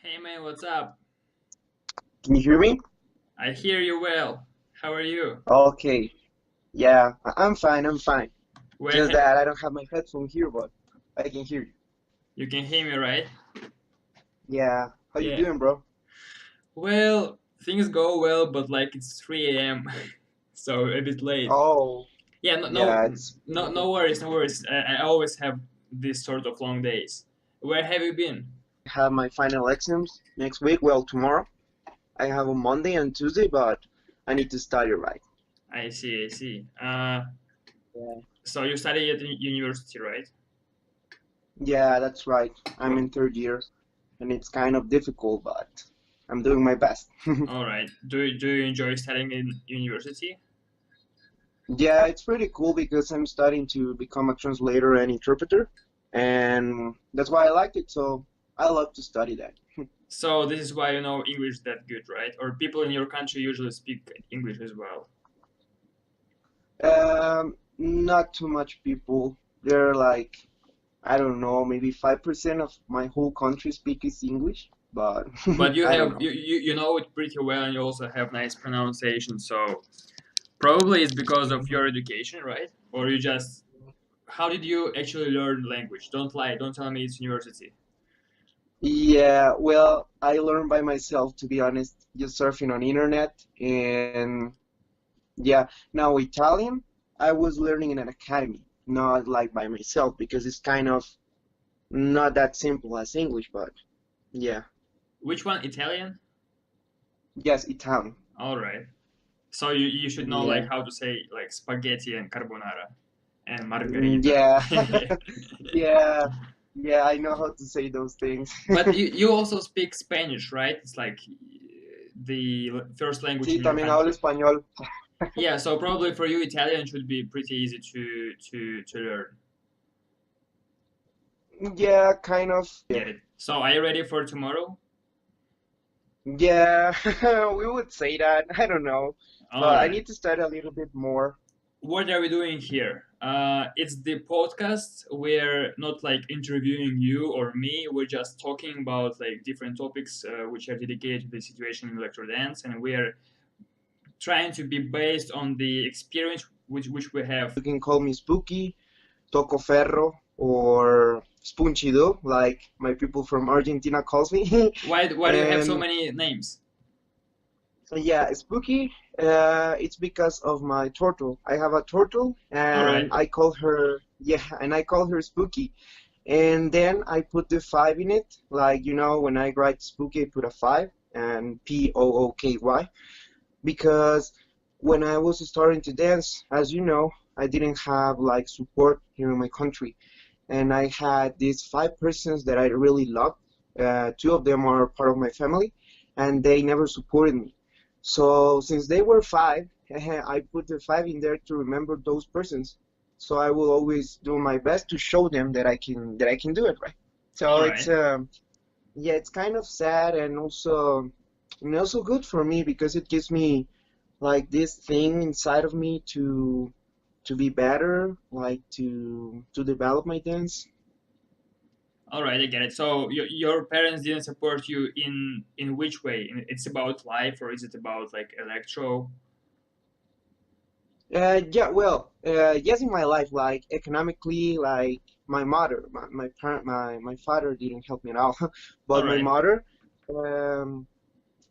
Hey man, what's up? Can you hear me? I hear you well. How are you? Okay. Yeah, I'm fine. I'm fine. Where Just ha that I don't have my headphone here, but I can hear you. you can hear me, right? Yeah. How you Yeah. doing, bro? Well, things go well, but like it's 3 a.m., so a bit late. Oh, Yeah, no, no, yeah. It's no worries, no worries. I always have this sort of long days. Where have you been? I have my final exams next week. Well, tomorrow. I have on Monday and Tuesday, but I need to study right. I see, I see. Yeah. So you study at the university, right? Yeah, that's right. I'm in third year, and it's kind of difficult, but I'm doing my best. All right. Do you enjoy studying in university? Yeah, it's pretty cool because I'm studying to become a translator and interpreter, and that's why I like it. So I love to study that. So this is why you know English that good, right? Or people in your country usually speak English as well. Not too much people. They're like, I don't know, maybe 5% of my whole country speak is English, but But you I don't have know. you know it pretty well, and you also have nice pronunciation. So probably it's because of your education, right? Or you just how did you actually learn language? Don't lie. Don't tell me it's university. Yeah, well, I learned by myself, to be honest, just surfing on internet. And yeah, now Italian, I was learning in an academy, not like by myself, because it's kind of not that simple as English, but yeah, Which one? Italian? yes, Italian. All right. So you should know like Yeah. how to say like spaghetti and carbonara and margarita. Yeah, yeah, yeah, I know how to say those things. But you also speak Spanish, right? It's like the first language Sí, in your también hablo country. español. Yeah, so probably for you Italian should be pretty easy to learn. Yeah, kind of. Get Yeah, it. So are you ready for tomorrow? yeah, we would say that. I don't know, All but I right. need to study a little bit more. What are we doing here? It's the podcast. We're not like interviewing you or me. We're just talking about like different topics which are dedicated to the situation in electro dance, and we are trying to be based on the experience which we have. You can call me Spooky, Toco Ferro, or Spunchido, like my people from Argentina calls me. Why do you have so And many names? yeah, Spooky, it's because of my turtle. I have a turtle, All and right. I call her, yeah, and I call her Spooky. And then I put the five in it, like when I write Spooky, I put a five and Pooky, because when I was starting to dance, as you know, I didn't have like support here in my country, and I had these five persons that I really loved. Two of them are part of my family, and they never supported me. So since they were five, I put the five in there to remember those persons. So I will always do my best to show them that I can do it right. All So right. yeah, it's kind of sad and also good for me because it gives me like this thing inside of me to be better, like to develop my dance. All right, I get it. So your parents didn't support you in which way? It's about life, or is it about like electro? Yeah, well, yes, in my life, like economically, like my mother, my parent, my father didn't help me at all, All but my right. mother, um,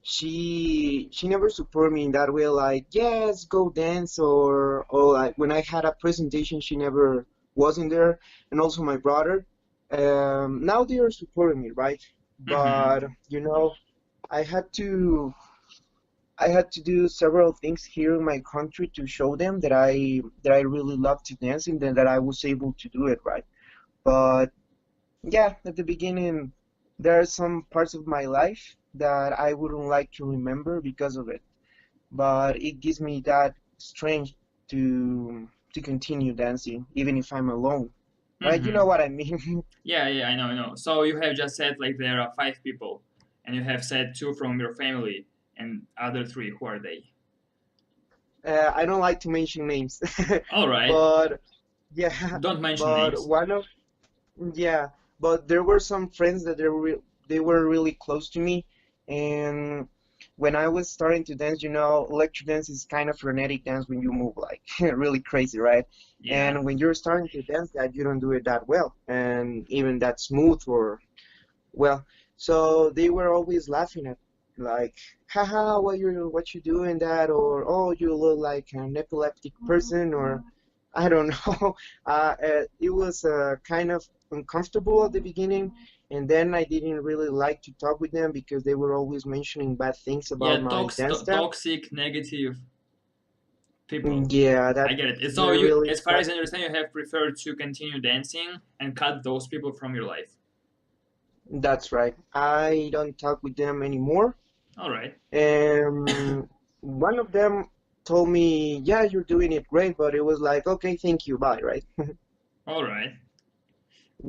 she never supported me in that way. Like, yes, go dance, or like when I had a presentation, she never wasn't there, and also my brother. Now they are supporting me, right? Mm-hmm. But I had to. I had to do several things here in my country to show them that I really love to dance and that I was able to do it right. But yeah, at the beginning, there are some parts of my life that I wouldn't like to remember because of it. But it gives me that strength to continue dancing, even if I'm alone. Right? You know Mm-hmm. what I mean? Yeah, yeah, I know, I know. So you have just said like there are five people, and you have said two from your family, and other three. Who are they? I don't like to mention names, All right. but yeah, Don't mention but names. one of yeah, but there were some friends that they were really close to me. And when I was starting to dance, electro dance is kind of frenetic dance when you move like really crazy, right? Yeah. And when you're starting to dance that, you don't do it that well, and even that smooth or well. So they were always laughing at like, haha, what you doing that, or oh, you look like an epileptic person, or I don't know. It was kind of uncomfortable at the beginning, and then I didn't really like to talk with them because they were always mentioning bad things about Yeah, my dance style. toxic, negative people. Yeah, I that get it. So they're you, really as far as I understand, you have preferred to continue dancing and cut those people from your life. that's right. I don't talk with them anymore. All right. And one of them told me, "Yeah, you're doing it great," but it was like, "Okay, thank you, bye," right? All right.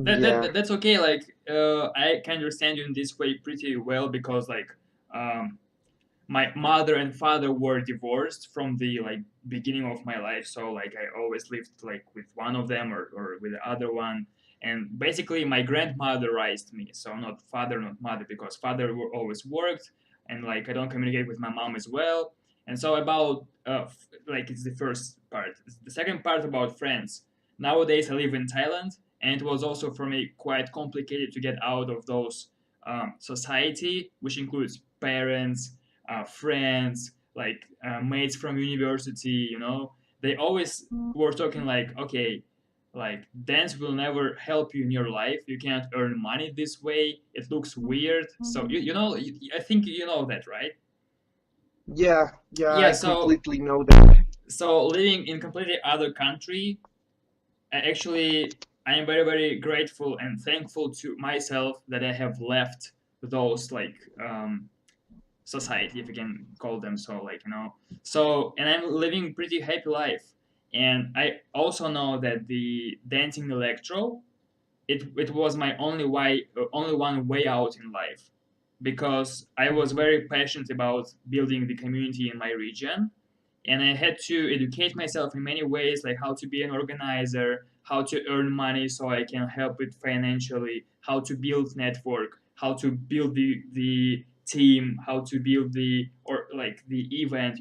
Yeah, That's okay. Like, I can understand you in this way pretty well because like, um, my mother and father were divorced from the like beginning of my life, so like I always lived like with one of them or with the other one. And basically my grandmother raised me, so not father not mother, because father always worked, and like I don't communicate with my mom as well. And so about like it's the first part. The second part about friends. Nowadays I live in Thailand, and it was also for me quite complicated to get out of those society, which includes parents, friends, like mates from university, they always were talking like, okay, like dance will never help you in your life. You can't earn money this way. It looks weird. So I think you know that, right? yeah, yeah. Yeah. I So completely know that. living in completely other country, actually, I am very very grateful and thankful to myself that I have left those like society, if you can call them so, like, so, and I'm living pretty happy life. And I also know that the dancing electro, it was my only one way out in life, because I was Mhm. very passionate about building the community in my region, and I had to educate myself in many ways, like how to be an organizer, how to earn money so I can help it financially, how to build network, how to build the team, how to build the or like the event,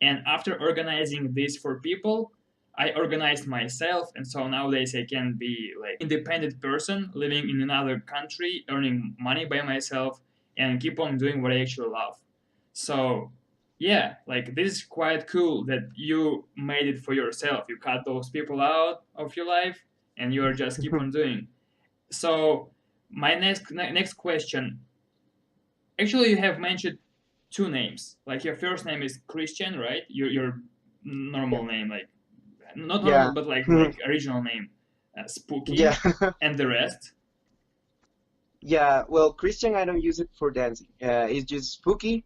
And after organizing this for people, I organized myself, and so nowadays I can be like independent person living in another country, earning money by myself, and keep on doing what I actually love. So yeah, like this is quite cool that you made it for yourself. You cut those people out of your life, and you're just keep on doing. So my next question. Actually, you have mentioned two names. Like your first name is Christian, right? Your Yeah, normal name, like not normal, yeah, but like original name, yeah, Spooky, and the rest. yeah. Well, Christian, I don't use it for dancing. It's just spooky,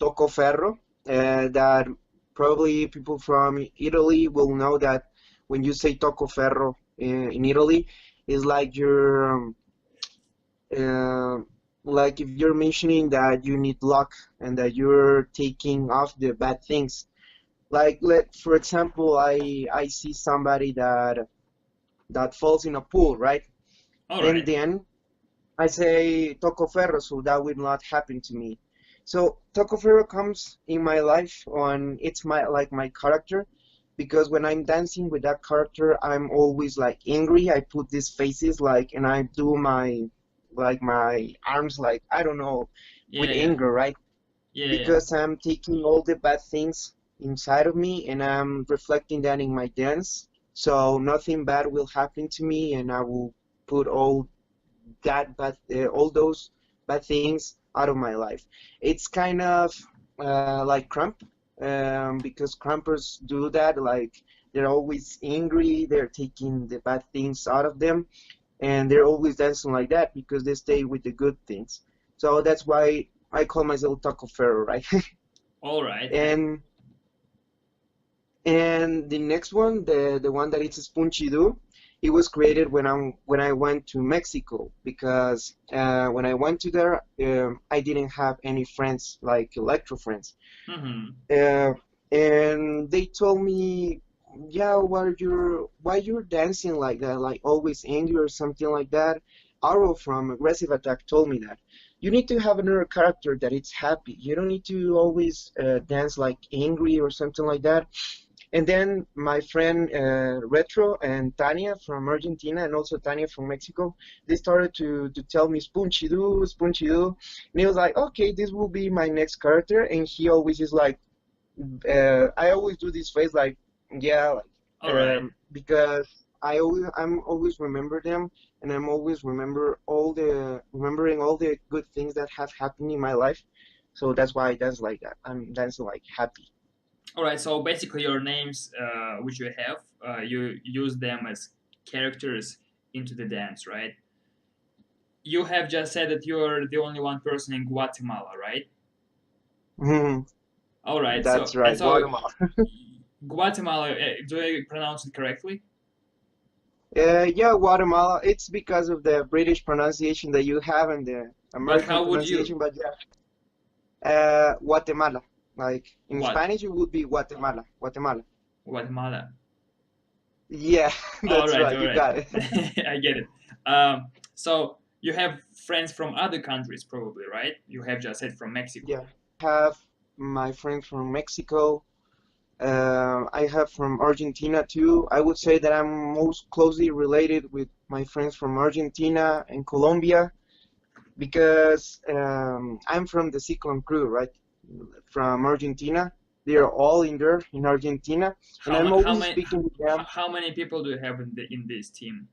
toco ferro. That probably people from Italy will know that when you say toco ferro in Italy, it's like uh, like if you're mentioning that you need luck and that you're taking off the bad things. Like for example, I see somebody that falls in a pool, right? All And right. then I say Tocoferro, so that will not happen to me. So Tocoferro comes in my life on it's my like my character because when I'm dancing with that character, I'm always like angry. I put these faces like and I do my arms like I don't know with Yeah, yeah, anger, right? yeah, yeah. Because I'm taking all the bad things inside of me and I'm reflecting that in my dance. So nothing bad will happen to me and I will put all those bad things out of my life. It's kind of like Crump, because Crumpers do that. Like they're always angry, they're taking the bad things out of them, and they're always dancing like that because they stay with the good things. So that's why I call myself Taco Ferro, right? All right. and and the next one, the one that it's Spunchidu, it was created when I went to Mexico because when I went to there, I didn't have any friends like Electro friends, Mm-hmm. uh, and they told me, yeah, why you're dancing like that, like always angry or something like that. Arrow from Aggressive Attack told me that you need to have another character that it's happy. You don't need to always dance like angry or something like that. And then my friend Retro and Tanya from Argentina and also Tanya from Mexico, they started to tell me Spunchidu, Spunchidu. And he was like, okay, this will be my next character. And he always is like, I always do this face like, yeah, like, All right. because I'm always remember them, and I'm always remembering all the good things that have happened in my life. So that's why I dance like that. I'm dancing like happy. All right. So basically, your names, which you have, you use them as characters into the dance, right? You have just said that you're the only one person in Guatemala, right? Mhm. All right. That's And right, so Guatemala. Guatemala, do I pronounce it correctly? Yeah, Guatemala. It's because of the British pronunciation that you have and the But American how would you? pronunciation, but yeah, Guatemala. Like in What? Spanish, it would be Guatemala. Guatemala. Guatemala. Yeah, All that's right. right. All You right. got it. I get it. So you have friends from other countries, probably, right? You have just said from Yeah, Mexico. have my friends from Mexico. I have from Argentina too. I would say that I'm most closely related with my friends from Argentina and Colombia because I'm from the Cyclone crew, right? From Argentina. They're all in there in Argentina, and I'm How always many? speaking with them. How many people do you have in this team?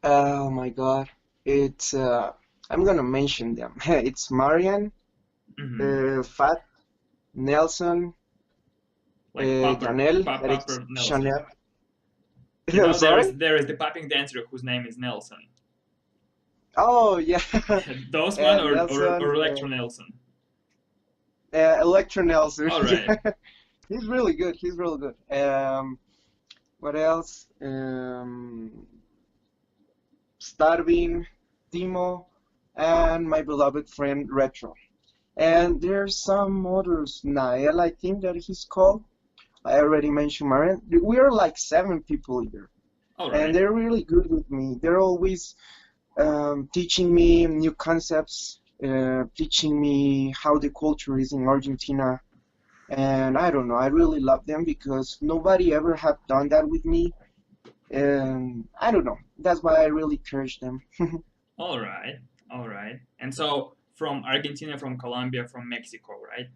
Oh my God, it's I'm gonna mention them. It's Marian, Hmm. Fat, Nelson, Like Popper, Janelle, that it's Popper Nelson. Chanel. You I'm know, sorry? there is the popping dancer whose name is Nelson. Oh yeah, Those one or Nelson, Electro Nelson. Electro Nelson. All right. Yeah, he's really good. He's really good. What else? Starving, Timo, and my beloved friend Retro. And there's some others. Nael, I think that he's called. I already mentioned Marian. We are like 7 people here, All and right. they're really good with me. They're always teaching me new concepts, teaching me how the culture is in Argentina. And I don't know, I really love them because nobody ever have done that with me. And I don't know, that's why I really cherish them. All right. All right. And so from Argentina, from Colombia, from Mexico, right?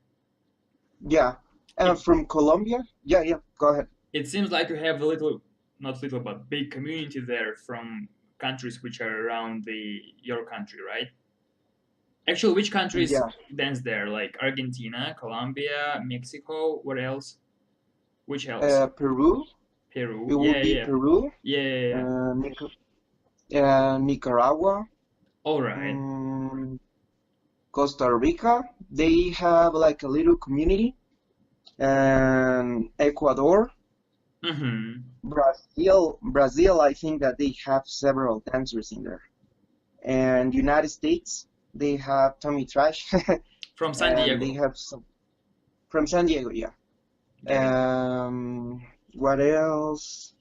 Yeah. It From Colombia? Yeah, yeah, go ahead. it seems like you have a little, not little, but big community there from countries which are around the your country, right? Actually, which countries Yeah. dance there? Like Argentina, Colombia, Mexico. What else? Which else? Peru, Peru. it Yeah, would be yeah, Peru, yeah, yeah, yeah. Nicaragua, All right. mm, Costa Rica. They have like a little community, and Ecuador. Mm-hmm. Brazil, I think that they have several dancers in there. And United States, they have Tommy Trash, From San and they Diego. have some from San Diego, yeah. Get it. What else?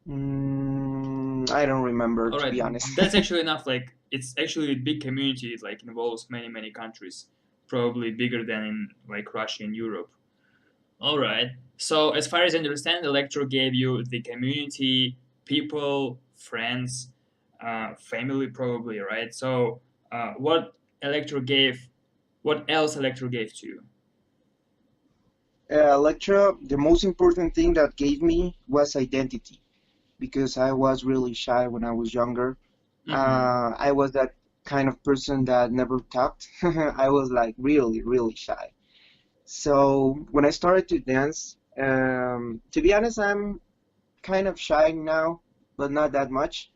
I don't remember, All to right. be honest. That's actually enough. Like it's actually a big community. It like involves many countries, probably bigger than in like Russia and Europe. All right. So as far as I understand, Electro gave you the community, people, friends, family, probably, right? So what Electro gave, what else Electro gave to you? Electra, the most important thing that gave me was identity because I was really shy when I was younger. Mm-hmm. I was that kind of person that never talked. I was like really shy. So when I started to dance, to be honest, I'm kind of shy now, but not that much.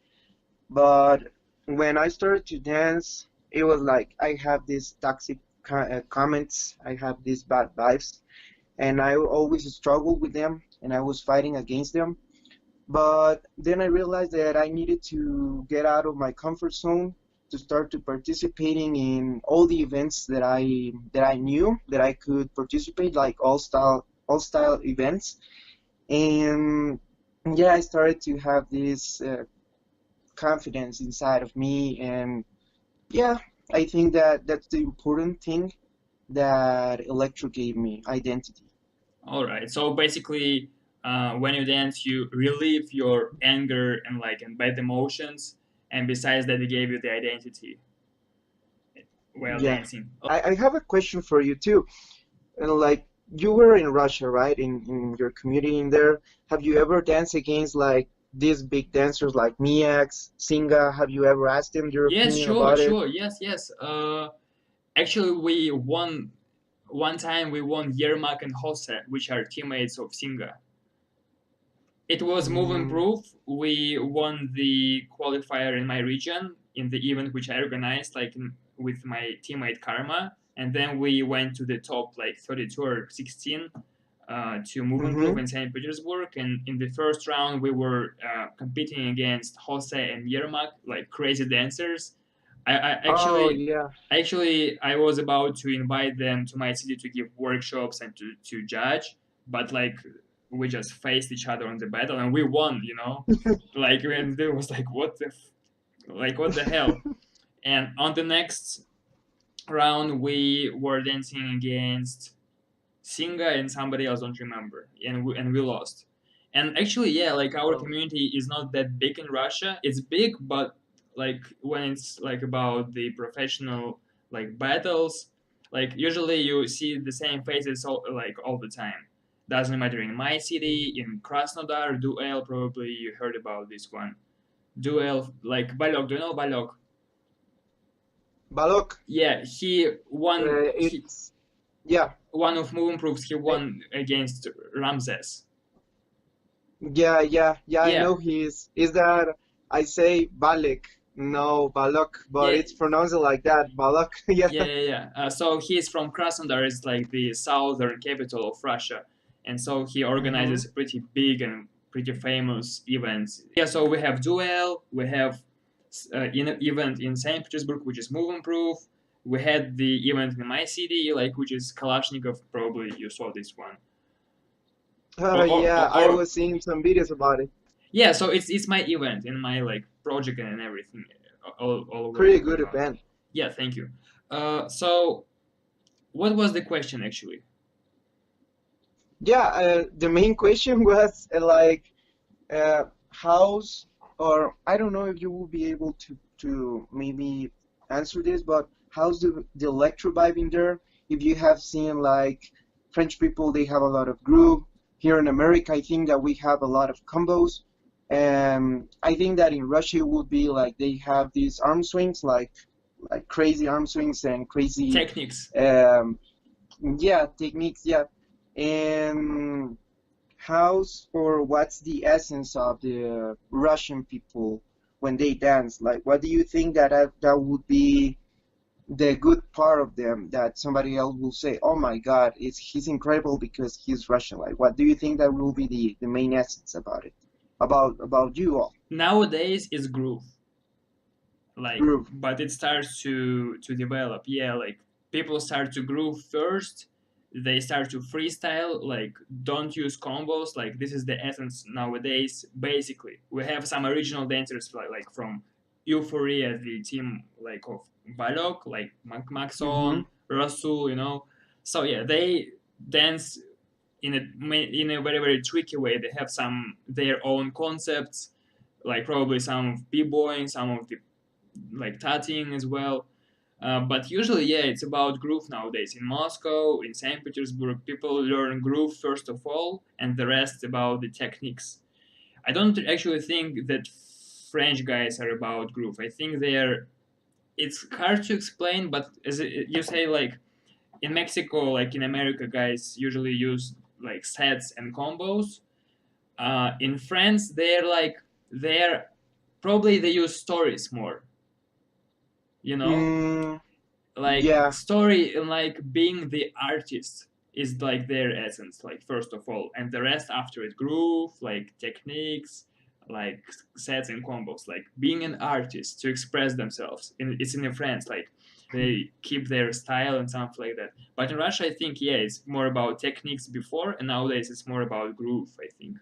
But when I started to dance, it was like I have these toxic comments, I have these bad vibes, and I always struggled with them, and I was fighting against them. But then I realized that I needed to get out of my comfort zone to start to participating in all the events that I knew that I could participate, like all style events. And yeah, I started to have this confidence inside of me. And yeah, I think that that's the important thing that Electro gave me, identity. All right. So basically, when you dance, you relieve your anger and like and bad emotions, and besides that, it gave you the identity while Yeah. dancing. I have a question for you too. And like you were in Russia, right? In your community in there. Have you ever danced against like these big dancers like Miax, Singa? Have you ever asked them your Yes, opinion sure, about it? sure. Yes, yes. Actually, we won one time. We won Yermak and Jose, which are teammates of Singa. It was move and Mm, prove. We won the qualifier in my region in the event which I organized, like with my teammate Karma, and then we went to the top like 32 or 16 to move and prove mm-hmm. in Saint Petersburg. And in the first round, we were competing against Jose and Yermak, like crazy dancers. I Oh actually yeah. I was about to invite them to my city to give workshops and to judge, but like we just faced each other on the battle and we won, you know, like and it was like like what the hell. And on the next round we were dancing against Singa and somebody else, don't remember, and we lost. And actually, yeah, like our Oh. community is not that big in Russia. It's big, but like when it's like about the professional like battles, like usually you see the same faces all the time. Doesn't matter in my city, in Krasnodar, Duel. Probably you heard about this one. Duel, like Balok. Do you know Balok? Balok. Yeah, he won. He It's yeah. one of Move Improves. He I, won against Ramses. yeah. I Yeah, know he's. Is that I say Balek? No, Balok, but yeah, it's pronounced like that. Balok. Yeah. yeah. So he's from Krasnodar, it's like the southern capital of Russia, and so he Mm-hmm. organizes pretty big and pretty famous events. Yeah, so we have Duel, we have an event in Saint Petersburg, which is Move and Prove. We had the event in my city, like which is Kalashnikov. Probably you saw this one. Oh yeah, I Or was seeing some videos about it. yeah, so it's my event in my like project and everything, all over Pretty the good world. event. Yeah, thank you. So what was the question actually? Yeah, the main question was how's or I don't know if you will be able to maybe answer this, but how's the electro vibe in there? If you have seen like French people, they have a lot of groove. Here in America, I think that we have a lot of combos. And I think that in Russia it would be like they have these arm swings, like crazy arm swings and crazy Techniques. um, yeah, techniques, yeah. And how's or what's the essence of the Russian people when they dance? Like, what do you think that would be the good part of them that somebody else will say, "Oh my God, he's incredible because he's Russian." Like, what do you think that will be the main essence about it? About you all, Nowadays is groove, like, groove. but it starts to develop. Yeah, like people start to groove first. They start to freestyle, like don't use combos. Like this is the essence nowadays. Basically, we have some original dancers like from Euphoria, the team like of Balok, like Mm-hmm. Maxon, Rasul, you know. So yeah, they dance in a very tricky way. They have some their own concepts, like probably some of b-boying, some of the like tattooing as well. But usually, yeah, it's about groove nowadays. In Moscow, in St. Petersburg, people learn groove first of all, and the rest about the techniques. I don't actually think that French guys are about groove. I think they're. It's hard to explain, but as you say, like in Mexico, like in America, guys usually use like sets and combos. In France, they're probably they use stories more. You know, Mm, like yeah. story and like being the artist is like their essence, like first of all, and the rest after it groove, like techniques, like sets and combos, like being an artist to express themselves. It's in France, like they keep their style and something like that. But in Russia, I think yeah, it's more about techniques before, and nowadays it's more about groove. I think.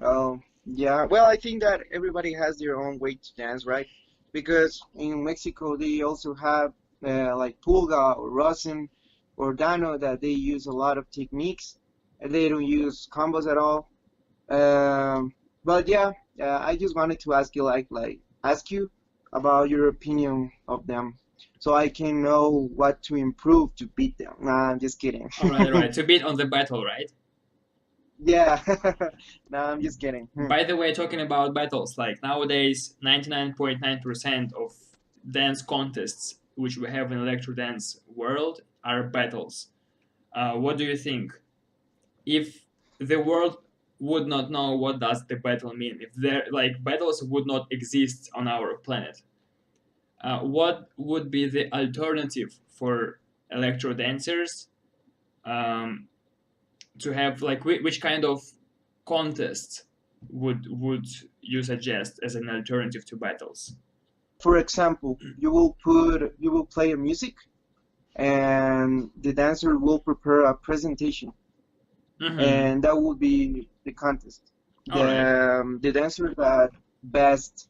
Oh. Yeah, well, I think that everybody has their own way to dance, right? Because in Mexico they also have like pulga or rosin or dano that they use a lot of techniques, and they don't use combos at all. Um, but yeah, I just wanted to ask you ask you about your opinion of them, so I can know what to improve to beat them. Nah, I'm just kidding. All right. To beat on the battle, right? Yeah, nah, I'm just kidding. By the way, talking about battles, like nowadays, 99.9% of dance contests which we have in electro dance world are battles. What do you think? If the world would not know what does the battle mean, if there like battles would not exist on our planet, what would be the alternative for electro dancers um, to have like which kind of contest would you suggest as an alternative to battles? For example, you will play a music and the dancer will prepare a presentation, Mm-hmm. and that will be the contest. All right. The dancer that best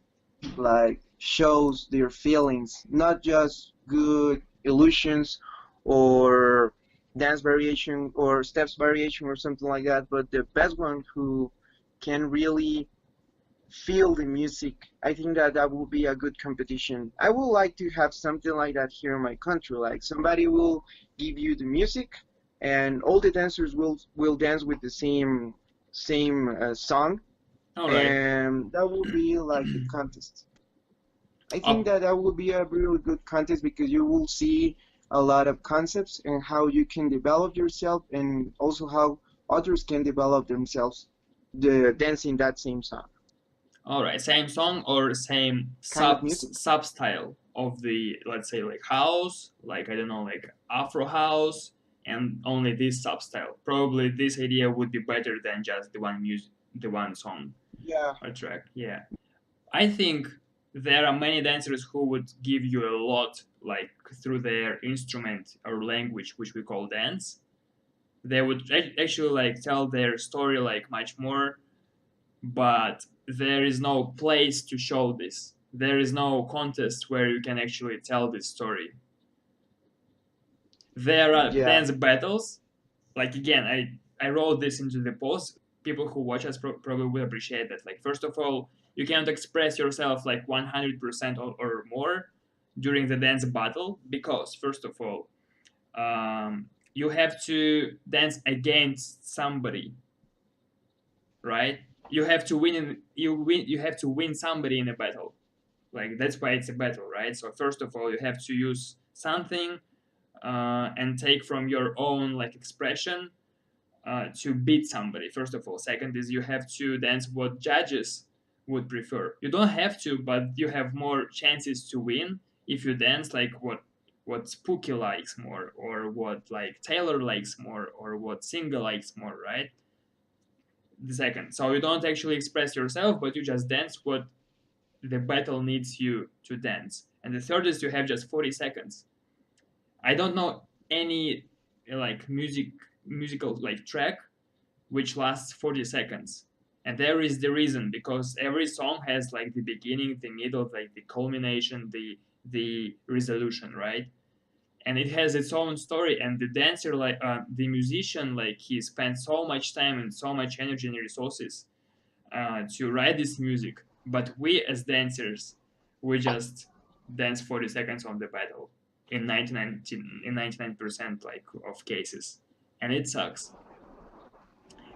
like shows their feelings, not just good illusions or dance variation or steps variation or something like that, but the best one who can really feel the music. I think that that will be a good competition. I would like to have something like that here in my country. Like somebody will give you the music, and all the dancers will dance with the same song, All right. and that will be like the contest. I think Up. that that will be a really good contest because you will see a lot of concepts and how you can develop yourself, and also how others can develop themselves, the dancing that same song All right. Same song or same kind of music. sub style of the, let's say, like house, like I don't know, like Afro house, and only this sub style. Probably this idea would be better than just the one music, the one song Yeah. or track. Yeah. I think there are many dancers who would give you a lot, like through their instrument or language, which we call dance. They would actually like tell their story like much more, but there is no place to show this. There is no contest where you can actually tell this story. There are Yeah. dance battles. Like again, I wrote this into the post. People who watch us probably will appreciate that. Like first of all, you cannot express yourself like 100% or more during the dance battle because first of all, you have to dance against somebody, right? You have to you have to win somebody in a battle. Like that's why it's a battle, right? So first of all, you have to use something and take from your own like expression to beat somebody. First of all, second is you have to dance what judges would prefer. You don't have to, but you have more chances to win if you dance like what Spooky likes more, or what like Taylor likes more, or what Singa likes more, right? The second, so you don't actually express yourself, but you just dance what the battle needs you to dance. And the third is you have just 40 seconds. I don't know any like musical like track which lasts 40 seconds. And there is the reason, because every song has like the beginning, the middle, like the culmination, the resolution, right? And it has its own story. And the dancer, like the musician, like he spent so much time and so much energy and resources to write this music. But we as dancers, we just dance 40 seconds on the battle in 99% like of cases, and it sucks.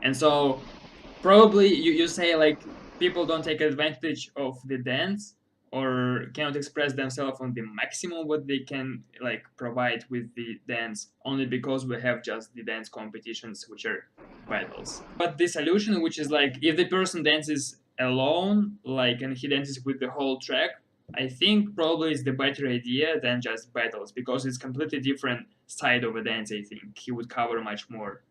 And so probably you say like people don't take advantage of the dance or cannot express themselves on the maximum what they can like provide with the dance, only because we have just the dance competitions which are battles. But the solution, which is like if the person dances alone, like, and he dances with the whole track, I think probably is the better idea than just battles, because it's completely different side of a dance. I think he would cover much more.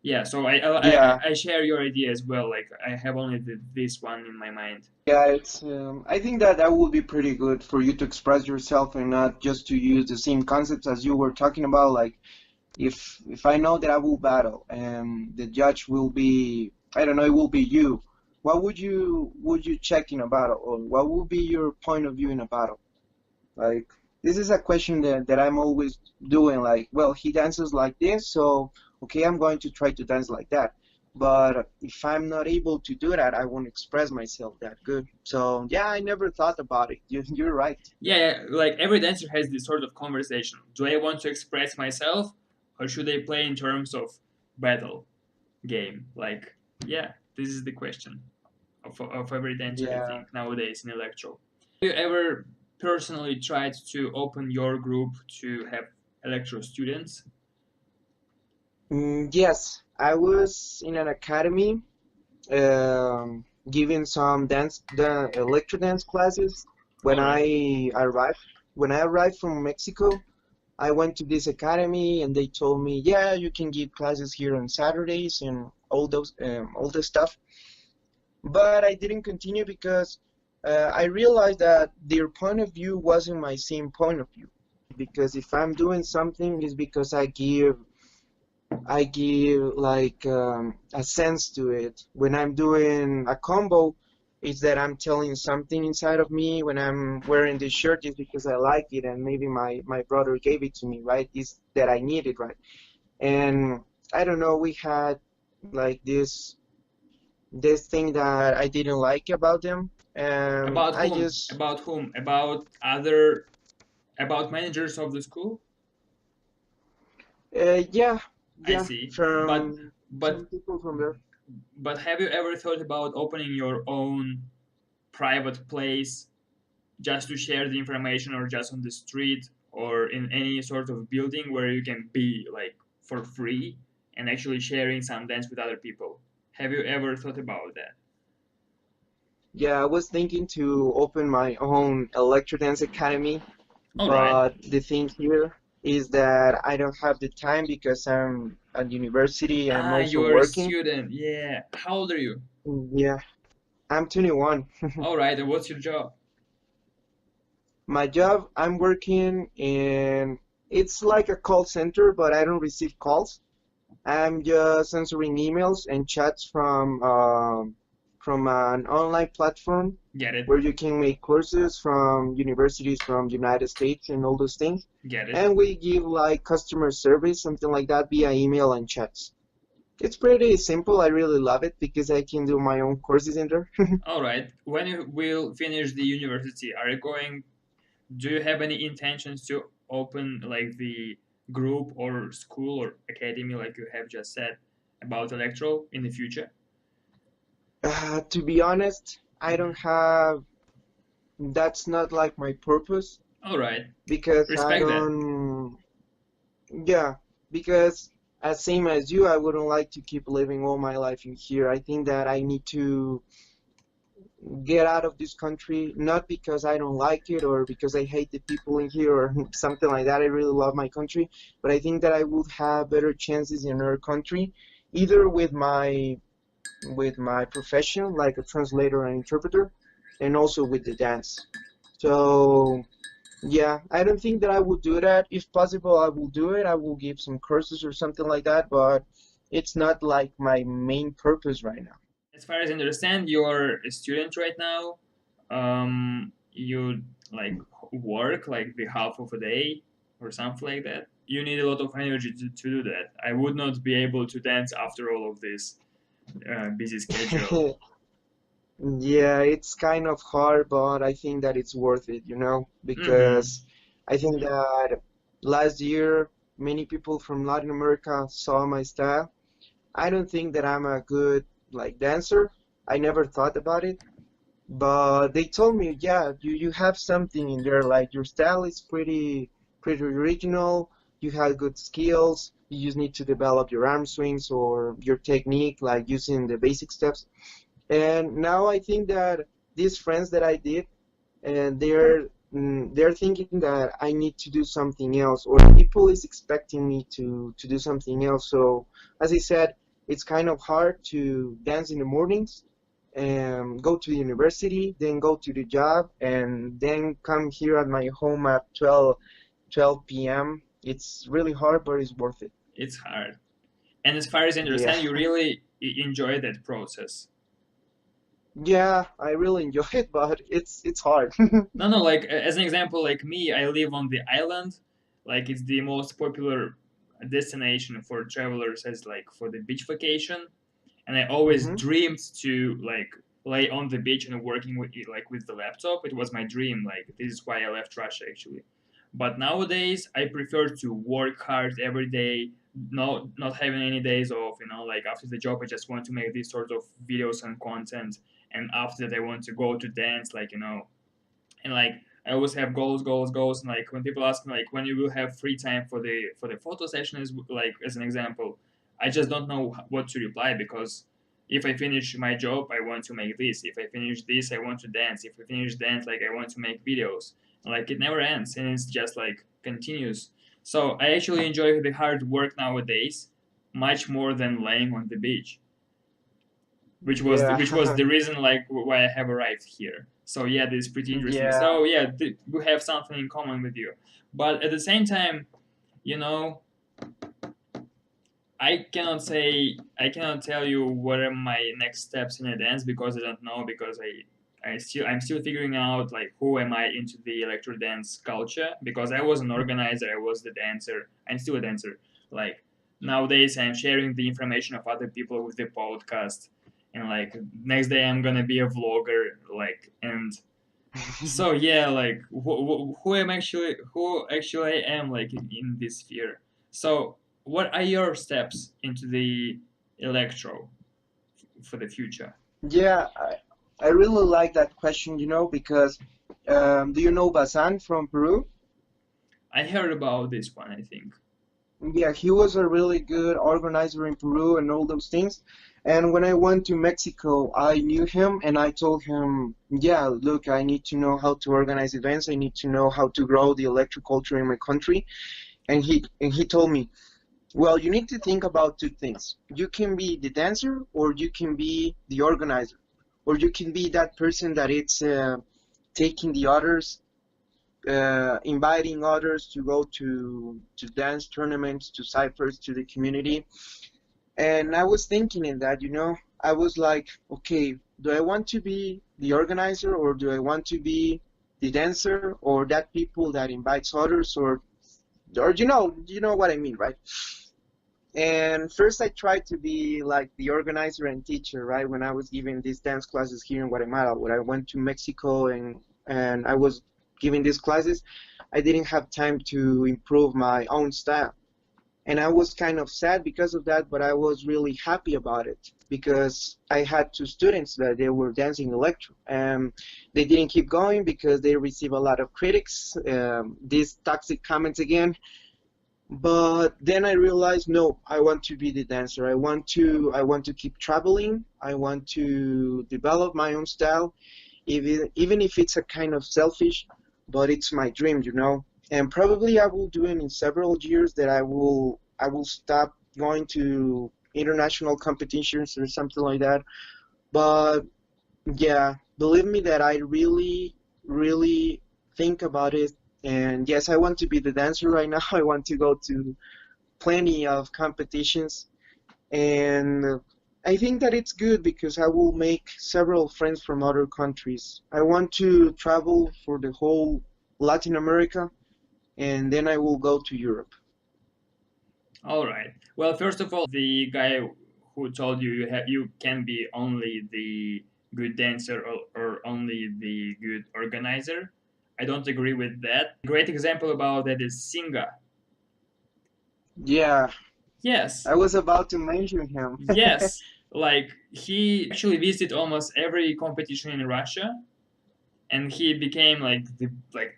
Yeah, so Yeah. I share your idea as well. Like I have only this one in my mind. Yeah, it's I think that that would be pretty good for you to express yourself and not just to use the same concepts as you were talking about. Like if I know that I will battle and the judge will be, I don't know, it will be you, what would you check in a battle, or what would be your point of view in a battle? Like, this is a question that I'm always doing. Like, well, he dances like this, so okay, I'm going to try to dance like that. But if I'm not able to do that, I won't express myself that good. So yeah, I never thought about it. You're right. Yeah, like every dancer has this sort of conversation. Do I want to express myself, or should I play in terms of battle game? Like, yeah, this is the question of every dancer, I Yeah. think, nowadays in Electro. Have you ever personally tried to open your group to have Electro students? Yes, I was in an academy giving some the electro dance classes when All right. I arrived. When I arrived from Mexico, I went to this academy and they told me, yeah, you can give classes here on Saturdays and all the stuff. But I didn't continue because I realized that their point of view wasn't my same point of view. Because if I'm doing something, it's because I give like a sense to it. When I'm doing a combo, it's that I'm telling something inside of me. When I'm wearing this shirt, it's because I like it, and maybe my brother gave it to me, right? It's that I need it, right? And I don't know, we had like this thing that I didn't like about them, and About I whom? just About whom? About other, about managers of the school? yeah, I yeah, see. from But some people from there. but have you ever thought about opening your own private place just to share the information, or just on the street or in any sort of building where you can be like for free and actually sharing some dance with other people? Have you ever thought about that? Yeah, I was thinking to open my own electro dance academy. All right. But the thing here is that I don't have the time because I'm at university. I'm Ah, also you're a working. student. Yeah. How old are you? Yeah, I'm 21. All right. And what's your job? My job, I'm working in, it's like a call center, but I don't receive calls. I'm just answering emails and chats from an online platform Get it. where you can make courses from universities from the United States and all those things. Get it. And we give like customer service, something like that, via email and chats. It's pretty simple. I really love it because I can do my own courses in there. All right. When you will finish the university, are you going, do you have any intentions to open like the group or school or academy, like you have just said, about Electro in the future? To be honest, I Mhm. don't have, that's not like my purpose All right. because I Respect that. don't, yeah, because as same as you, I wouldn't like to keep living all my life in here. I think that I need to get out of this country, not because I don't like it or because I hate the people in here or something like that. I really love my country, but I think that I would have better chances in our country, either with my profession, like a translator and interpreter, and also with the dance. So yeah, I don't think that I would do that. If possible, I will do it. I will give some courses or something like that, but it's not like my main purpose right now. As far as I understand, you're a student right now. You like work like the half of a day or something like that. You need a lot of energy to do that. I would not be able to dance after all of this busy schedule. Yeah, it's kind of hard, but I think that it's worth it, Mm-hmm. because I think that last year many people from Latin America saw my style. I don't think that I'm a good like dancer. I never thought about it, but they told me, yeah, you have something in there. Like your style is pretty original. You have good skills. You just need to develop your arm swings or your technique, like using the basic steps. And now I think that these friends that I did, and they're thinking that I need to do something else, or people is expecting me to do something else. So as I said, it's kind of hard to dance in the mornings and go to the university, then go to the job, and then come here at my home at 12 p.m. It's really hard, but it's worth it. It's hard. And as far as I Yeah. understand, you really enjoy that process. Yeah, I really enjoy it, but it's hard. No, no, like as an example, like me, I live on the island. Like it's the most popular destination for travelers as like for the beach vacation. And I always Hmm. dreamed to like lay on the beach and working with like with the laptop. It was my dream. Like this is why I left Russia actually. But nowadays I prefer to work hard every day, not having any days off. You know, like after the job I just want to make these sort of videos and content, and after that I want to go to dance, like and like I always have goals, goals, goals. And like when people ask me like when you will have free time for the photo session, is like as an example, I just don't know what to reply because if I finish my job, I want to make this. If I finish this, I want to dance. If I finish dance, like I want to make videos. Like it never ends, and it's just like continuous. So I actually enjoy the hard work nowadays much more than laying on the beach, Yeah. which was the reason like why I have arrived here. So yeah, this is pretty interesting. Yeah. So yeah, we have something in common with you, but at the same time, you know, I cannot tell you what are my next steps in a dance because I don't know because I'm still figuring out like who am I into the electro dance culture because I was an organizer, I was the dancer, I'm still a dancer. Like nowadays I'm sharing the information of other people with the podcast, and like next day I'm gonna be a vlogger, like. And so yeah, like who am actually who actually I am like in this sphere. So what are your steps into the electro for the future? Yeah, I really like that question, because do you know Bazan from Peru? I heard about this one, I think. Yeah, he was a really good organizer in Peru and all those things. And when I went to Mexico, I knew him and I told him, yeah, look, I need to know how to organize events. I need to know how to grow the electro culture in my country. And he told me, well, you need to think about two things. You can be the dancer or you can be the organizer. Or you can be that person that it's taking the others, inviting others to go to dance tournaments, to ciphers, to the community. And I was thinking in that, I was like, okay, do I want to be the organizer or do I want to be the dancer or that people that invites others or you know what I mean, right? And first I tried to be like the organizer and teacher, right? When I was giving these dance classes here in Guatemala, when I went to Mexico and I was giving these classes, I didn't have time to improve my own style. And I was kind of sad because of that, but I was really happy about it because I had two students that they were dancing electro and they didn't keep going because they receive a lot of critics, these toxic comments again. But then I realized, no, I want to be the dancer. I want to keep traveling. I want to develop my own style, even if it's a kind of selfish, but it's my dream. And probably I will do it in several years that I will stop going to international competitions or something like that. But yeah, believe me that I really, really think about it. And yes, I want to be the dancer right now. I want to go to plenty of competitions. And I think that it's good because I will make several friends from other countries. I want to travel for the whole Latin America and then I will go to Europe. All right. Well, first of all, the guy who told you you can be only the good dancer or only the good organizer, I don't agree with that. A great example about that is Singa. Yeah, Yes, I was about to mention him. yes. Like he actually visited almost every competition in Russia, and he became like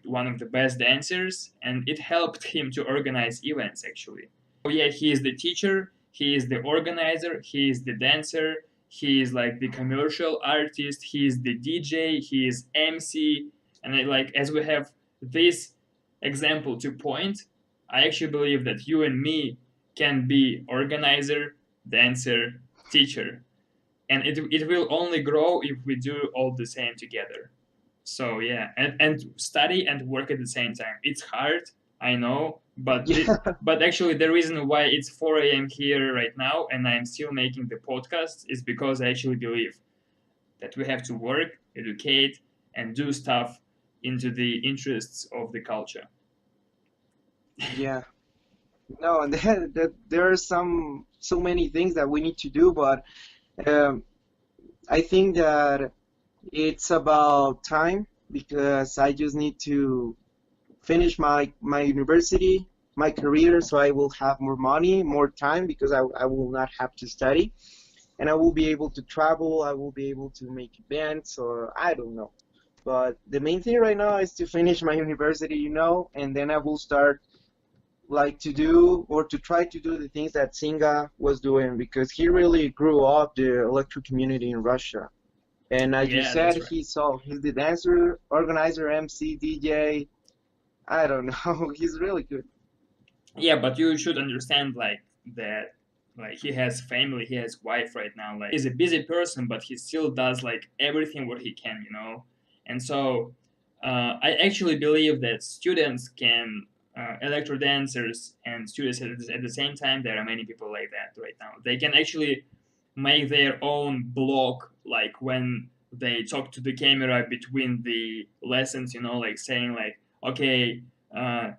one of the best dancers, and it helped him to organize events actually. So yeah, he is the teacher, he is the organizer, he is the dancer, he is like the commercial artist, he is the DJ, he is MC. And like as we have this example to point, I actually believe that you and me can be organizer, dancer, teacher, and it will only grow if we do all the same together. So yeah, and study and work at the same time. It's hard, I know, but Yeah, but actually the reason why it's 4 a.m. here right now and I'm still making the podcast is because I actually believe that we have to work, educate, and do stuff into the interests of the culture. Yeah. No, and there are so many things that we need to do, but um, I think that it's about time because I just need to finish my university, my career, so I will have more money, more time because I will not have to study, and I will be able to travel. I will be able to make events, or I don't know. But the main thing right now is to finish my university, and then I will start like to do or to try to do the things that Singa was doing because he really grew up the electro community in Russia. And as you Yeah, said, that's right. he's the dancer, organizer, MC, DJ. I don't know. He's really good. Yeah, but you should understand like that, like he has family, he has wife right now, like he's a busy person, but he still does like everything what he can, and so I actually believe that students can electro dancers and students at the same time. There are many people like that right now. They can actually make their own blog, like when they talk to the camera between the lessons, like saying like, okay,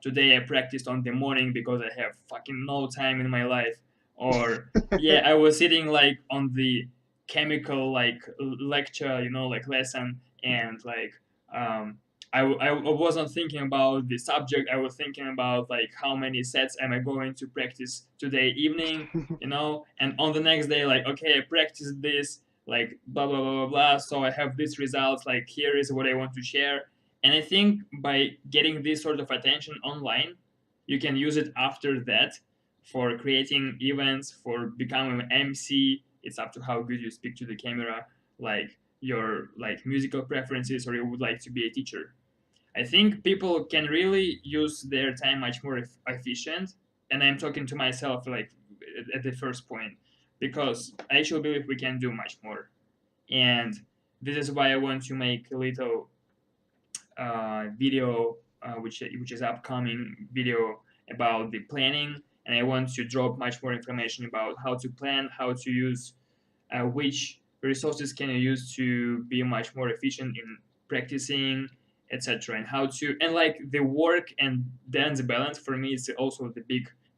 today I practiced on the morning because I have fucking no time in my life. Or yeah, I was sitting like on the chemical like lecture, like lesson, and like um, I wasn't thinking about the subject. I was thinking about like how many sets am I going to practice today evening, and on the next day like, okay, I practiced this, like blah blah blah blah blah, so I have this result, like here is what I want to share. And I think by getting this sort of attention online, you can use it after that for creating events, for becoming an MC. It's up to how good you speak to the camera, like your like musical preferences, or you would like to be a teacher. I think people can really use their time much more efficient. And I'm talking to myself like at the first point, because I actually believe we can do much more. And this is why I want to make a little video, which is upcoming video about the planning, and I want to drop much more information about how to plan, how to use which resources can you use to be much more efficient in practicing, etc., and how to, and like the work and dance balance for me is also the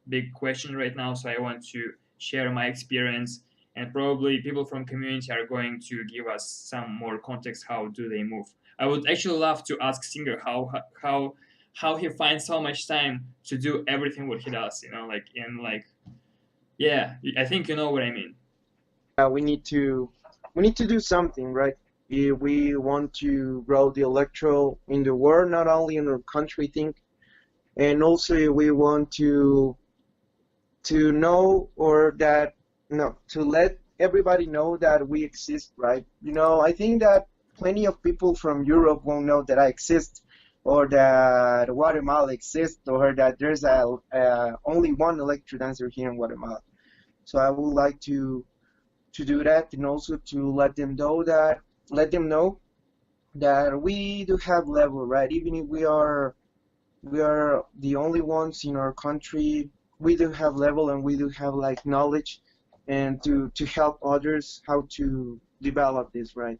big question right now. So I want to share my experience, and probably people from community are going to give us some more context. How do they move? I would actually love to ask Singer how he finds so much time to do everything what he does, like in like, yeah, I think you know what I mean. We need to do something, right? If we want to grow the electro in the world, not only in our country, I think, and also if we want to know or that no to let everybody know that we exist, right? I think that plenty of people from Europe won't know that I exist, or that Guatemala exists, or that there's only one electro dancer here in Guatemala. So I would like to do that, and also to let them know that we do have level, right? Even if we are the only ones in our country. We do have level, and we do have like knowledge, and to help others how to develop this, right?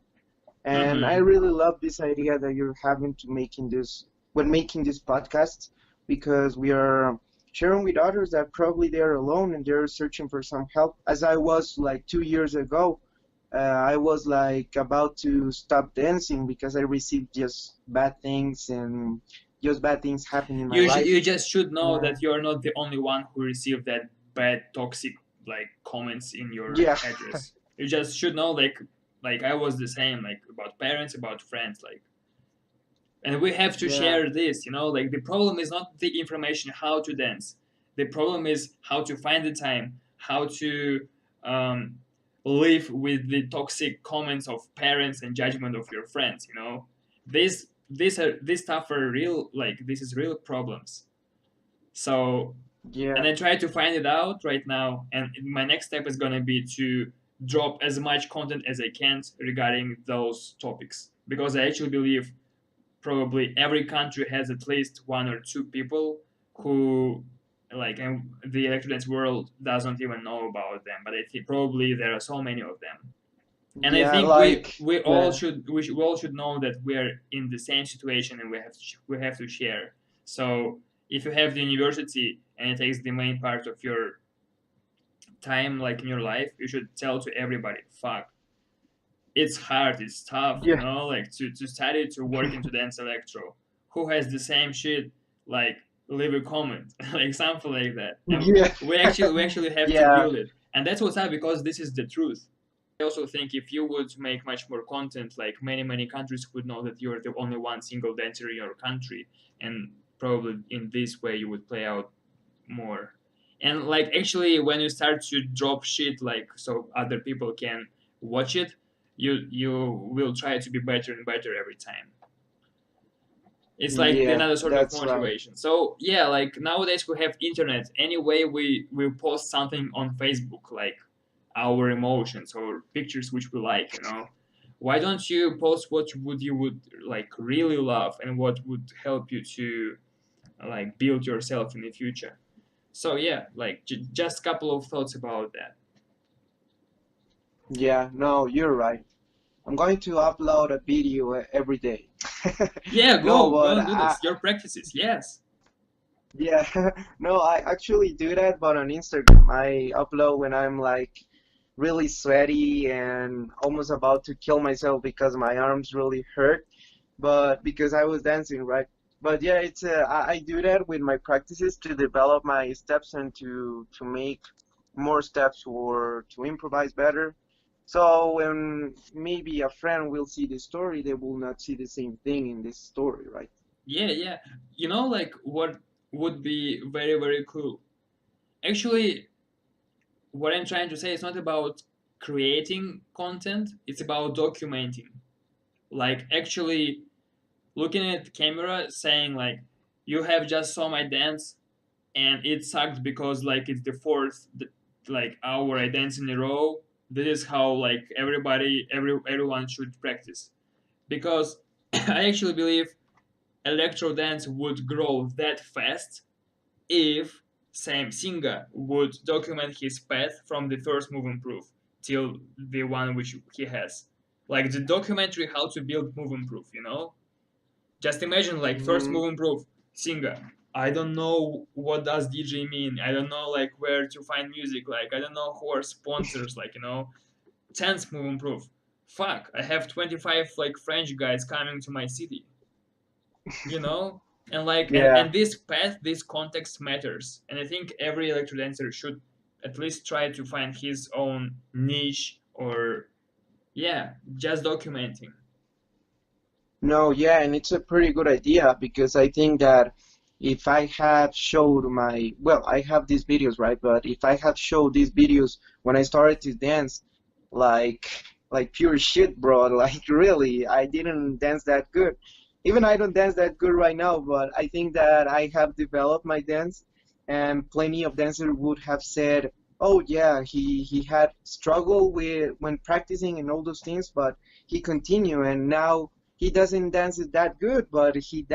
And I Mm-hmm. really love this idea that you're having to making this when making this podcast, because we are sharing with others that probably they're alone and they're searching for some help. As I was like 2 years ago, I was like about to stop dancing because I received just bad things, and just bad things happen in my life. You just should know Uh, that you are not the only one who received that bad toxic like comments in your yeah, address. You just should know like I was the same, like about parents, about friends, like, and we have to yeah, share this, like the problem is not the information how to dance. The problem is how to find the time, how to um, live with the toxic comments of parents and judgment of your friends. This stuff are real, like this is real problems. So, yeah, and I try to find it out right now, and my next step is going to be to drop as much content as I can regarding those topics, because I actually believe probably every country has at least one or two people who, like, and the electronics world doesn't even know about them, but I think probably there are so many of them. And I Yeah, think like we all the should we all should know that we're in the same situation and we have to share. So if you have the university and it takes the main part of your time, like in your life, you should tell to everybody, fuck, it's hard, it's tough, you yeah, know, like to study, to work into dance electro. Who has the same shit? Like, leave a comment, like something like that. And yeah, we actually have to yeah, build it, and that's what's up because this is the truth. I also think if you would make much more content, like many countries would know that you're the only one single dancer in your country, and probably in this way you would play out more. And like actually, when you start to drop shit, like so other people can watch it, you will try to be better and better every time. It's like yeah. another sort of That's right. motivation. So yeah, like nowadays we have internet. Anyway, we post something on Facebook, like our emotions or pictures which we like, you know. Why don't you post what you would like really love and what would help you to like build yourself in the future? So yeah, like just a couple of thoughts about that. Yeah, no, you're right. I'm going to upload a video every day. Yeah, No, go but and do this. Your practices, yes. yeah, no, I actually do that, but on Instagram, I upload when I'm like really sweaty and almost about to kill myself because my arms really hurt, but because I was dancing, right? But yeah, it's I do that with my practices to develop my steps and to make more steps or to improvise better. So when maybe a friend will see the story, they will not see the same thing in this story, right? Yeah, yeah. You know, like what would be very cool. Actually, what I'm trying to say is not about creating content, it's about documenting. Like actually looking at the camera saying like you have just saw my dance and it sucked because like it's the fourth like hour I dance in a row. This is how like everyone should practice. Because I actually believe electro dance would grow that fast if Sam Singa would document his path from the first move and proof till the one which he has. Like the documentary how to build move and proof, you know? Just imagine like first Hmm. move and proof, Singa. I don't know what does DJ mean. I don't know like where to find music. Like I don't know who are sponsors. Like you know, 10th move and proof. Fuck, I have 25 like French guys coming to my city, you know, and like Yeah. and this path, this context matters, and I think every electro dancer should at least try to find his own niche or yeah, just documenting. No, yeah, and it's a pretty good idea because I think that if I had showed my, well, I have these videos, right? But if I had showed these videos when I started to dance, like like pure shit, bro, like really, I didn't dance that good. Even I don't dance that good right now, but I think that I have developed my dance, and plenty of dancers would have said, "Oh yeah, he had struggle with when practicing and all those things, but he continued, and now." He doesn't dance it that good, but he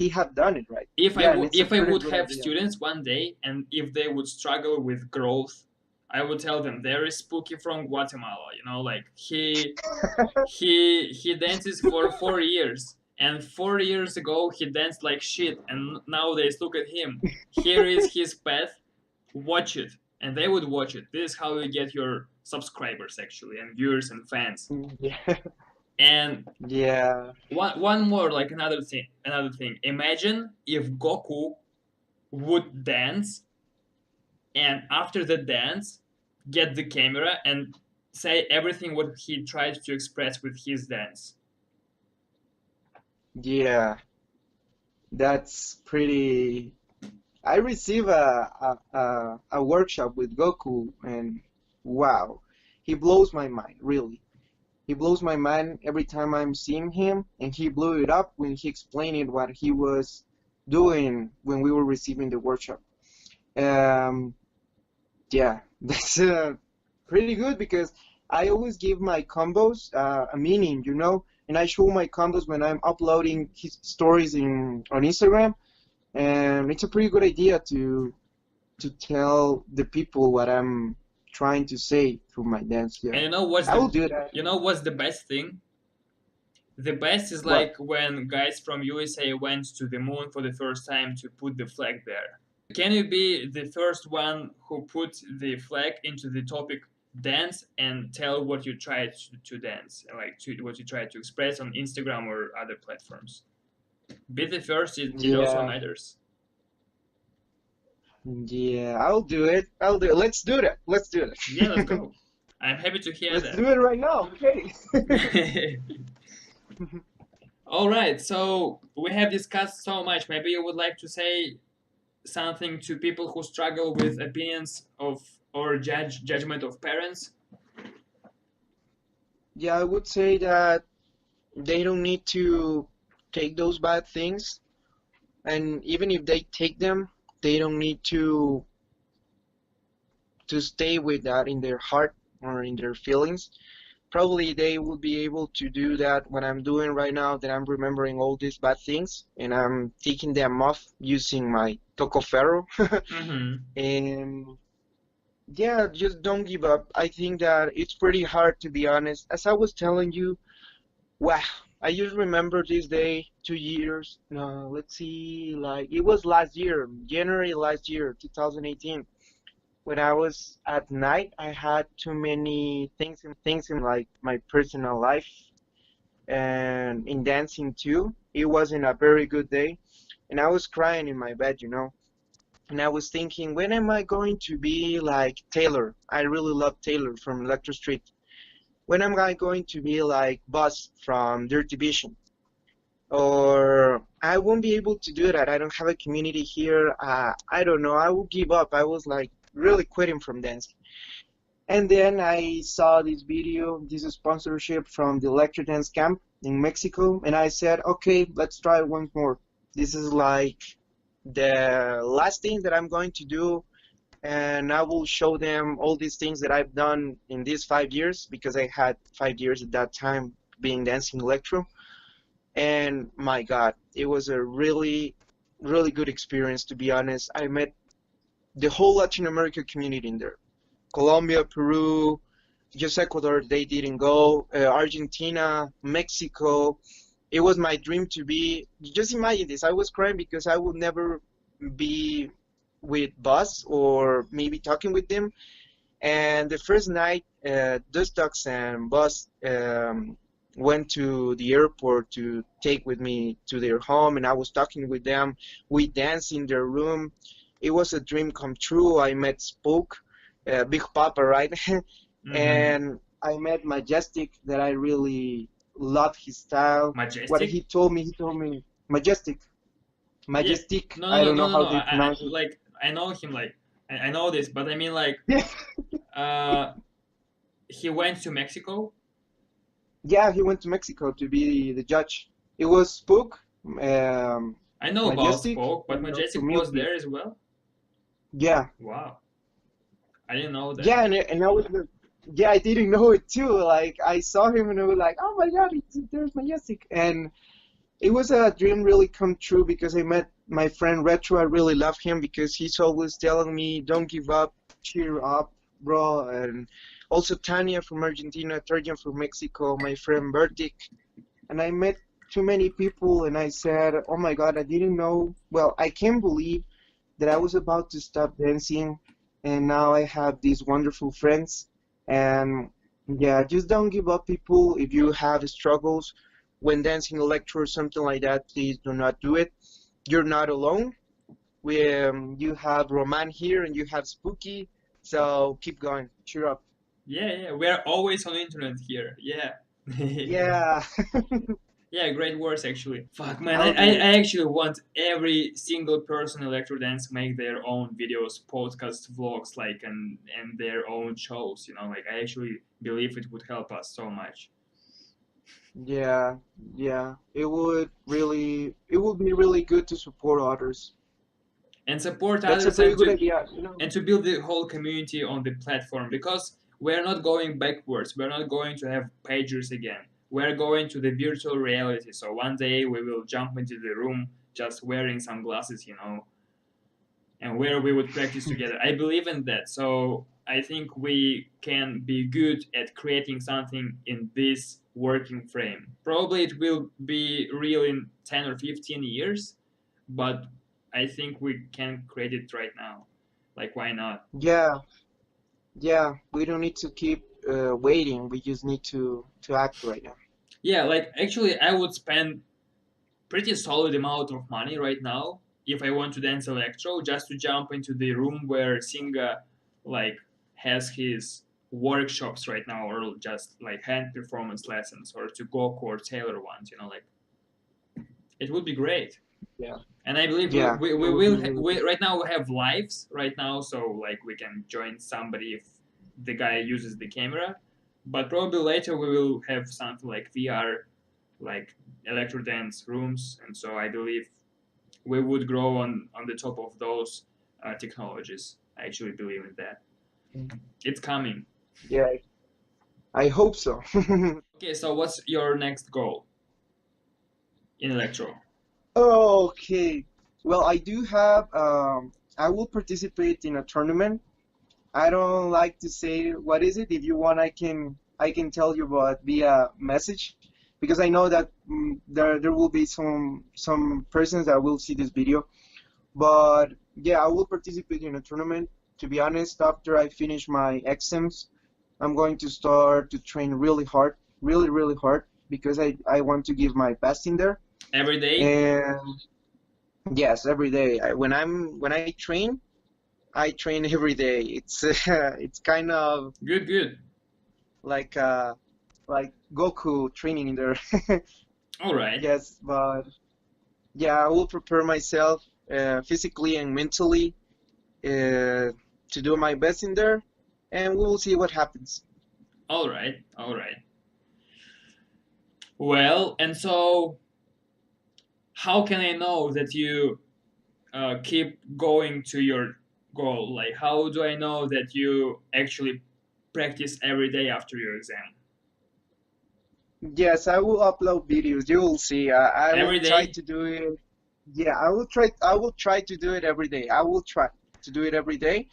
have done it right. Yeah, and it's a If I pretty would good have idea. students one day and if they would struggle with growth, I would tell them there is Spooky from Guatemala, you know, like he dances for 4 years and 4 years ago he danced like shit and nowadays look at him. Here is his path, watch it. And they would watch it. This is how you get your subscribers actually and viewers and fans. Yeah, And yeah, one more like another thing. Imagine if Goku would dance and after the dance get the camera and say everything what he tried to express with his dance. yeah. That's pretty. I receive a workshop with Goku, and wow, he blows my mind, really. He blows my mind every time I'm seeing him, and he blew it up when he explained what he was doing when we were receiving the workshop. Um, Yeah, that's pretty good because I always give my combos a meaning, and I show my combos when I'm uploading his stories in on Instagram, and it's a pretty good idea to tell the people what I'm trying to say through my dance. Yeah, And you know what's I will the do that. you know what's the best thing? The best is What? like when guys from USA went to the moon for the first time to put the flag there. Can you be the first one who put the flag into the topic dance and tell what you try to dance, like what you try to express on Instagram or other platforms? Be the first, it also Yeah, matters. yeah, I'll do it. I'll do it. Let's do that. Let's do Yeah, let's it. go. I'm happy to hear Let's do it right now. Okay. that. All right, so we have discussed so much. Maybe you would like to say something to people who struggle with opinions of or judgment of parents. Yeah, I would say that they don't need to take those bad things, and even if they take them, they don't need to stay with that in their heart or in their feelings. Probably they will be able to do that what I'm doing right now, that I'm remembering all these bad things and I'm taking them off using my Tocofero. Mm-hmm. And yeah, just don't give up. I think that it's pretty hard, to be honest. As I was telling you, wow, I just remember this day 2 years. No, let's see, like it was last year, January last year, 2018. When I was at night, I had too many things in like my personal life and in dancing too. It wasn't a very good day, and I was crying in my bed. And I was thinking, when am I going to be like Taylor? I really love Taylor from Electro Street. When am I going to be like Buzz from Dirty Vision? Or I won't be able to do that. I don't have a community here. I don't know. I will give up. I was like really quitting from dancing. And then I saw this video, this sponsorship from the Electro Dance Camp in Mexico, and I said, okay, let's try it once more. This is like the last thing that I'm going to do, and I will show them all these things that I've done in these 5 years, because I had 5 years at that time being dancing electro. And my God, it was a really, really good experience, to be honest. I met the whole Latin America community in there. Colombia, Peru, just Ecuador, they didn't go. Argentina, Mexico. It was my dream to be. Just imagine this. I was crying because I would never be with Buzz or maybe talking with them. And the first night, Dustox and Buzz went to the airport to take with me to their home, and I was talking with them. We danced in their room. It was a dream come true. I met Spook, Big Papa, right? Mm-hmm. And I met Majestic, that I really love his style. What Majestic? he told me, Majestic, Yeah. Majestic. No, no, I no, don't no, know no, how no. they pronounce it. Like I know him. Like I know this, but I mean like Yeah, uh he went to Mexico. yeah, he went to Mexico to be the judge. It was Spook, um, I know about Majestic, Spoke, but and also Majestic was Milky. there as well. Yeah, Wow, I didn't know that. yeah, and I was the, yeah, I didn't know it too. Like I saw him and I was like, oh my God, there's Majestic. And it was a dream really come true, because I met my friend Retro. I really love him because he's always telling me, don't give up, cheer up, bro. And also Tanya from Argentina, Terjan from Mexico, my friend Bertik. And I met too many people and I said, oh my God, I didn't know. Well, I can't believe that I was about to stop dancing, and now I have these wonderful friends. And yeah, just don't give up, people. If you have struggles when dancing electro or something like that, please do not do it. You're not alone. You have Roman here and you have Spooky, so keep going. Cheer up. Yeah, yeah, we're always on internet here. Yeah. Yeah, Yeah, great words actually. Fuck man, I'll do it. I actually want every single person in electro dance make their own videos, podcasts, vlogs, like and their own shows. Like I actually believe it would help us so much. Yeah, yeah. It would be really good to support others. And support That's a others very good idea. and to build the whole community on the platform because we're not going backwards. We're not going to have pagers again. We're going to the virtual reality. So one day we will jump into the room just wearing sunglasses, and where we would practice together. I believe in that. So I think we can be good at creating something in this working frame. Probably it will be real in 10 or 15 years, but I think we can create it right now. Like, why not? Yeah, yeah. We don't need to keep waiting. We just need to act right now. Yeah, like actually, I would spend pretty solid amount of money right now if I want to dance electro, just to jump into the room where Singa like has his workshops right now, or just like hand performance lessons, or to Goku or Taylor ones. Like it would be great. Yeah, And I believe yeah. It we would be will really good. right now we have lives right now, so like we can join somebody if the guy uses the camera, but probably later we will have something like VR, like electro dance rooms, and so I believe we would grow on the top of those technologies. I actually believe in that. It's coming. Yeah, I hope so. Okay, so what's your next goal in electro? Okay. Well, I do have. I will participate in a tournament. I don't like to say what is it. If you want, I can tell you, but via message, because I know that there will be some persons that will see this video. But yeah, I will participate in a tournament. To be honest, after I finish my exams, I'm going to start to train really hard, really really hard, because I want to give my best in there. Every day? And yes, every day. When I train, I train every day. It's kind of Good, good. like like Goku training in there. All right, Yes, but yeah, I will prepare myself physically and mentally to do my best in there, and we will see what happens. all right, all right. Well, and so how can I know that you keep going to your goal? Like, how do I know that you actually practice every day after your exam? Yes, I will upload videos. You will see. I will Every try day? to do it. Yeah, I will try. I will try to do it every day. I will try to do it every day.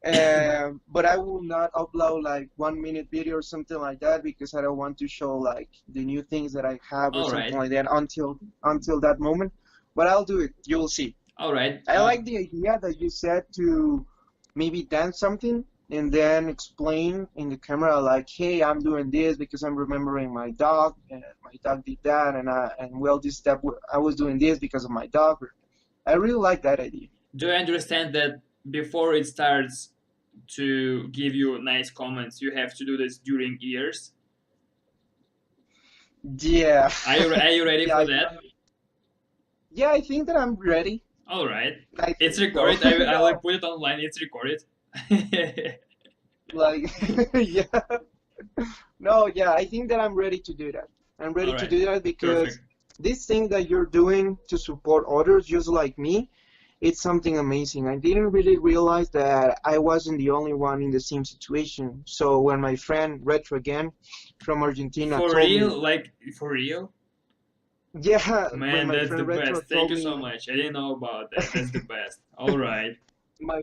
But I will not upload like 1 minute video or something like that because I don't want to show like the new things that I have or All something right, like that until that moment. But I'll do it. You'll see. all right. I like the idea that you said to maybe dance something and then explain in the camera like, hey, I'm doing this because I'm remembering my dog and my dog did that and well this step I was doing this because of my dog. I really like that idea. Do you understand that before it starts to give you nice comments, you have to do this during years? Yeah. Are you ready Yeah, for that? yeah, I think that I'm ready. All right. I It's think so. recorded. I will put it online. It's recorded. Like, yeah. No, yeah, I think that I'm ready to do that. I'm All ready to right. do that because Perfect. this thing that you're doing to support others just like me, it's something amazing. I didn't really realize that I wasn't the only one in the same situation. So when my friend Retro again from Argentina For told real? me, Like, for real? yeah, when Man, my that's the friend Retro best. Thank told you so me, much. I didn't know about that. That's the best. All right. my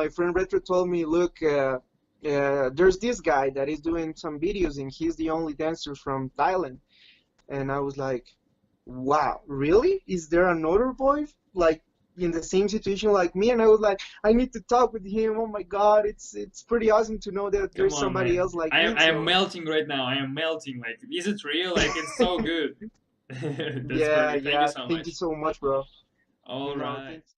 friend Retro told me, look, there's this guy that is doing some videos and he's the only dancer from Thailand. And I was like, wow, really? Is there another boy like in the same situation like me? And I was like, I need to talk with him. Oh my God, it's pretty awesome to know that Come there's on, somebody man. else like me. I am So melting right now. I am melting. Like, is it real? Like, it's so good. That's yeah, perfect. Thank you yeah. so Thank you much. so much, bro. All No, right. thanks.